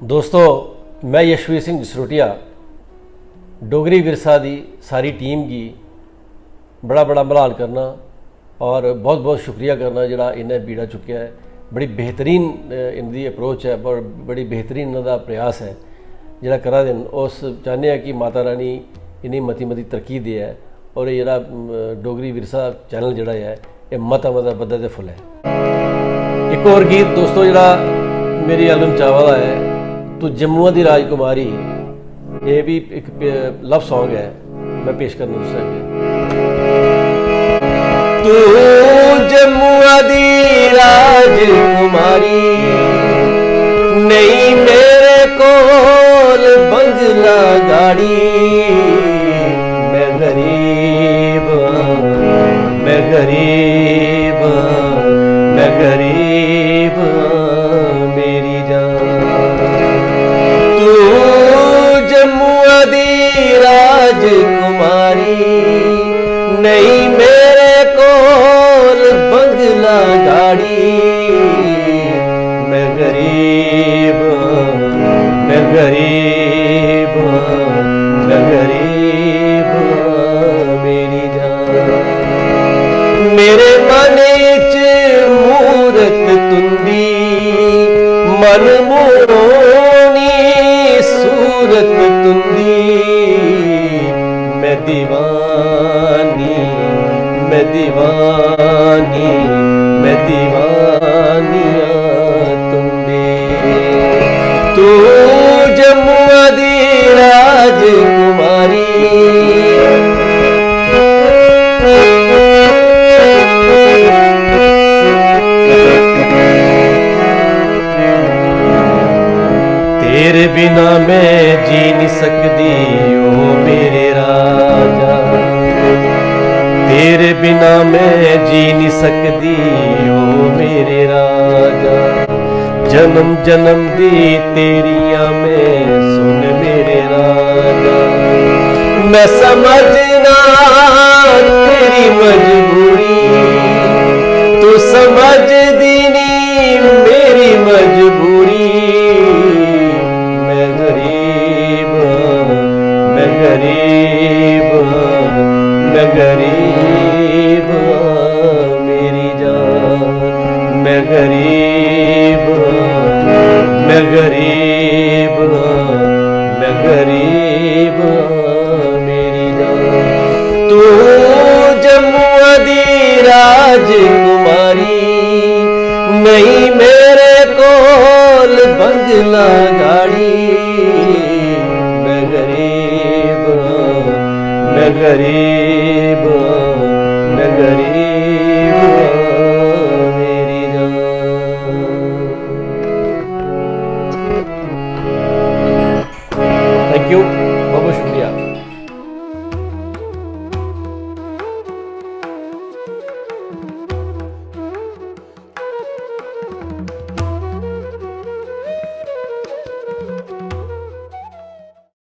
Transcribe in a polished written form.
दोस्तों मैं यशवीर सिंह जसरोटिया डोगरी विरसा दी सारी टीम की बड़ा मलाल करना और बहुत बहुत शुक्रिया करना जिहड़ा इन्हें बीड़ा चुक्या है। बड़ी बेहतरीन इनकी अप्रोच है और बड़ी बेहतरीन इन्हों प्रयास है जिहड़ा करा दिन। उस चाहते हैं कि माता रानी इन्नी मती तरक्की दे है और ये जिहड़ा डोगरी विरसा चैनल जिहड़ा है ये मता बधा ते फुल है। एक और गीत दोस्तों जिहड़ा मेरी एल्बम चावा दा है तू जम्मू दी राजकुमारी, ये भी एक लव सॉन्ग है, मैं पेश करना उससे तू जम्मू दी राजकुमारी नहीं मेरे कोल बंगला गाड़ी, मैं गरीब मैं गरीब मैं गरीब मेरी जान। तू जम्मू दी राजकुमारी नहीं मेरे कोल बंगला गाड़ी, मैं गरीब मैं गरीब मैं गरीब मेरी जान। मेरे मन च मूरत तुंदी मन मोनी सूरत तुंदी, मैं दीवानी मैं दीवानी मैं दीवानिया तुंदी। तू जम्मू दी राजकुमारी तेरे बिना मैं जी नहीं सकती ओ मेरे राजा, तेरे बिना मैं जी नहीं सकती ओ मेरे राजा। जन्म जन्म दी तेरियां मैं सुन मेरे राजा, मैं समझना तेरी मजबूरी तू समझदी नहीं मेरी मजबूरी। मैं गरीब मैं गरीब मैं गरीब मेरी जान, मैं गरीब मैं गरीब मैं गरीब मेरी जान। तू जम्मू दी राजकुमारी नहीं मैं